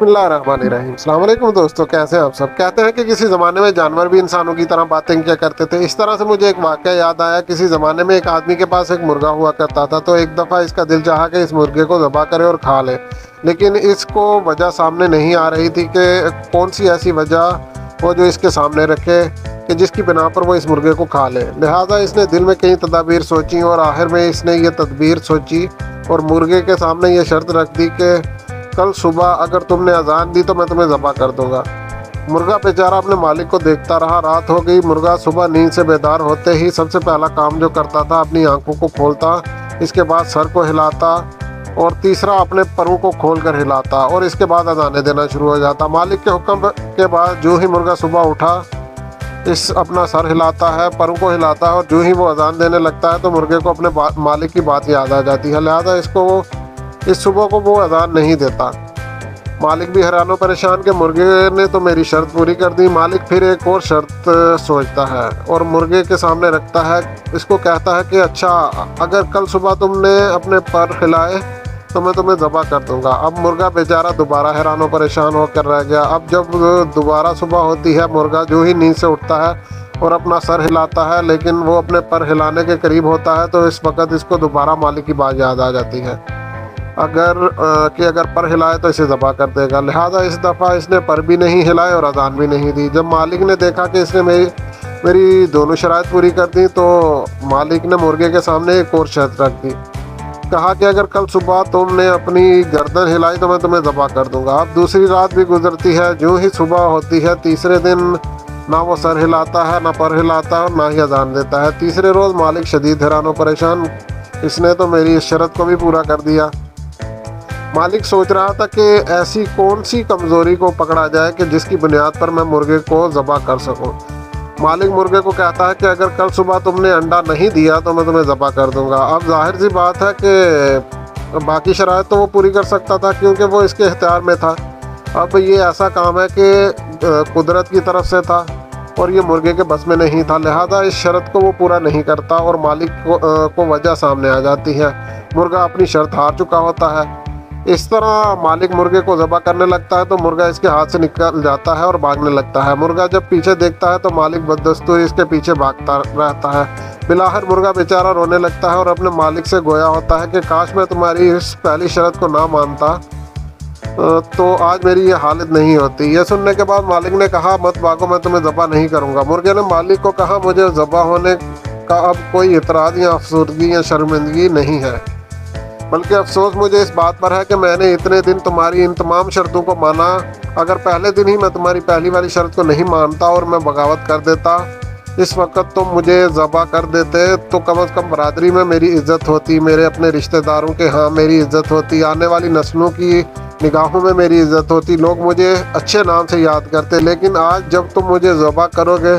بسم اللہ الرحمن الرحیم۔ السلام علیکم دوستو، کیسے ہیں آپ سب؟ کہتے ہیں کہ کسی زمانے میں جانور بھی انسانوں کی طرح باتیں کیا کرتے تھے۔ اس طرح سے مجھے ایک واقعہ یاد آیا۔ کسی زمانے میں ایک آدمی کے پاس ایک مرغا ہوا کرتا تھا، تو ایک دفعہ اس کا دل چاہا کہ اس مرغے کو ذبح کرے اور کھا لے، لیکن اس کو وجہ سامنے نہیں آ رہی تھی کہ کون سی ایسی وجہ وہ جو اس کے سامنے رکھے کہ جس کی بنا پر وہ اس مرغے کو کھا لے۔ لہٰذا اس نے دل میں کئی تدابیر سوچی اور آخر میں اس نے یہ تدبیر سوچی اور مرغے کے سامنے یہ شرط رکھ دی کہ کل صبح اگر تم نے اذان دی تو میں تمہیں ذبح کر دوں گا۔ مرغا بیچارہ اپنے مالک کو دیکھتا رہا۔ رات ہو گئی۔ مرغا صبح نیند سے بیدار ہوتے ہی سب سے پہلا کام جو کرتا تھا، اپنی آنکھوں کو کھولتا، اس کے بعد سر کو ہلاتا اور تیسرا اپنے پروں کو کھول کر ہلاتا اور اس کے بعد اذانیں دینا شروع ہو جاتا۔ مالک کے حکم کے بعد جو ہی مرغا صبح اٹھا، اس اپنا سر ہلاتا ہے، پروں کو ہلاتا ہے اور جو ہی وہ اذان دینے لگتا ہے تو مرغے کو اپنے مالک کی بات یاد آ جاتی ہے، لہٰذا اس صبح کو وہ اذان نہیں دیتا۔ مالک بھی حیران و پریشان کہ مرغے نے تو میری شرط پوری کر دی۔ مالک پھر ایک اور شرط سوچتا ہے اور مرغے کے سامنے رکھتا ہے، اس کو کہتا ہے کہ اچھا اگر کل صبح تم نے اپنے پر ہلائے تو میں تمہیں ذبح کر دوں گا۔ اب مرغا بیچارہ دوبارہ حیران و پریشان ہو کر رہ گیا۔ اب جب دوبارہ صبح ہوتی ہے، مرغا جو ہی نیند سے اٹھتا ہے اور اپنا سر ہلاتا ہے، لیکن وہ اپنے پر ہلانے کے قریب ہوتا ہے تو اس وقت اس کو دوبارہ مالک کی بات یاد آ جاتی ہے اگر پر ہلائے تو اسے ذبح کر دے گا۔ لہٰذا اس دفعہ اس نے پر بھی نہیں ہلائے اور اذان بھی نہیں دی۔ جب مالک نے دیکھا کہ اس نے میری دونوں شرائط پوری کر دی تو مالک نے مرغے کے سامنے ایک اور شرط رکھ دی۔ کہا کہ اگر کل صبح تم نے اپنی گردن ہلائی تو میں تمہیں ذبح کر دوں گا۔ اب دوسری رات بھی گزرتی ہے۔ جو ہی صبح ہوتی ہے، تیسرے دن نہ وہ سر ہلاتا ہے، نہ پر ہلاتا ہے اور نہ ہی اذان دیتا ہے۔ تیسرے روز مالک شدید حیران و پریشان، اس نے تو میری اس شرط کو بھی پورا کر دیا۔ مالک سوچ رہا تھا کہ ایسی کون سی کمزوری کو پکڑا جائے کہ جس کی بنیاد پر میں مرغے کو ذبح کر سکوں۔ مالک مرغے کو کہتا ہے کہ اگر کل صبح تم نے انڈا نہیں دیا تو میں تمہیں ذبح کر دوں گا۔ اب ظاہر سی بات ہے کہ باقی شرائط تو وہ پوری کر سکتا تھا کیونکہ وہ اس کے اختیار میں تھا۔ اب یہ ایسا کام ہے کہ قدرت کی طرف سے تھا اور یہ مرغے کے بس میں نہیں تھا، لہذا اس شرط کو وہ پورا نہیں کرتا اور مالک کو وجہ سامنے آ جاتی ہے۔ مرغا اپنی شرط ہار چکا ہوتا ہے۔ اس طرح مالک مرغے کو ذبح کرنے لگتا ہے تو مرغا اس کے ہاتھ سے نکل جاتا ہے اور بھاگنے لگتا ہے۔ مرغا جب پیچھے دیکھتا ہے تو مالک بددستور اس کے پیچھے بھاگتا رہتا ہے۔ بالآخر مرغا بیچارہ رونے لگتا ہے اور اپنے مالک سے گویا ہوتا ہے کہ کاش میں تمہاری اس پہلی شرط کو نہ مانتا تو آج میری یہ حالت نہیں ہوتی۔ یہ سننے کے بعد مالک نے کہا مت بھاگو، میں تمہیں ذبح نہیں کروں گا۔ مرغے نے مالک کو کہا مجھے ذبح ہونے کا اب کوئی اعتراض یا افسردگی یا شرمندگی نہیں ہے، بلکہ افسوس مجھے اس بات پر ہے کہ میں نے اتنے دن تمہاری ان تمام شرطوں کو مانا۔ اگر پہلے دن ہی میں تمہاری پہلی والی شرط کو نہیں مانتا اور میں بغاوت کر دیتا، اس وقت تم مجھے ذبح کر دیتے تو کم از کم برادری میں میری عزت ہوتی، میرے اپنے رشتہ داروں کے ہاں میری عزت ہوتی، آنے والی نسلوں کی نگاہوں میں میری عزت ہوتی، لوگ مجھے اچھے نام سے یاد کرتے۔ لیکن آج جب تم مجھے ذبح کرو گے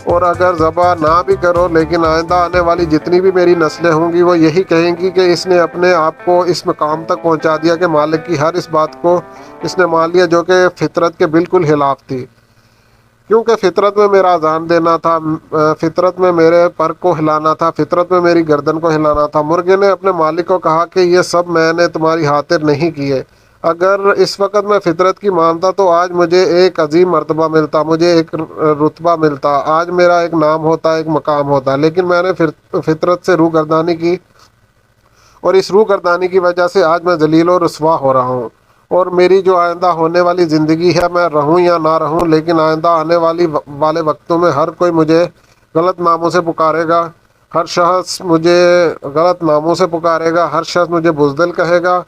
اور اگر ذبح نہ بھی کرو، لیکن آئندہ آنے والی جتنی بھی میری نسلیں ہوں گی وہ یہی کہیں گی کہ اس نے اپنے آپ کو اس مقام تک پہنچا دیا کہ مالک کی ہر اس بات کو اس نے مان لیا جو کہ فطرت کے بالکل خلاف تھی، کیونکہ فطرت میں میرا اذان دینا تھا، فطرت میں میرے پر کو ہلانا تھا، فطرت میں میری گردن کو ہلانا تھا۔ مرغے نے اپنے مالک کو کہا کہ یہ سب میں نے تمہاری خاطر نہیں کیے۔ اگر اس وقت میں فطرت کی مانتا تو آج مجھے ایک عظیم مرتبہ ملتا، مجھے ایک رتبہ ملتا، آج میرا ایک نام ہوتا، ایک مقام ہوتا، لیکن میں نے فطرت سے روگردانی کی اور اس روگردانی کی وجہ سے آج میں ذلیل و رسوا ہو رہا ہوں۔ اور میری جو آئندہ ہونے والی زندگی ہے، میں رہوں یا نہ رہوں، لیکن آئندہ آنے والے وقتوں میں ہر کوئی مجھے غلط ناموں سے پکارے گا، ہر شخص مجھے غلط ناموں سے پکارے گا، ہر شخص مجھے بزدل کہے گا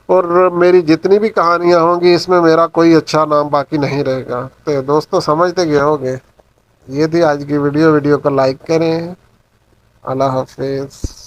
اور میری جتنی بھی کہانیاں ہوں گی اس میں میرا کوئی اچھا نام باقی نہیں رہے گا۔ تو دوستو سمجھتے گئے ہوگے۔ یہ تھی آج کی ویڈیو کو لائک کریں۔ اللہ حافظ۔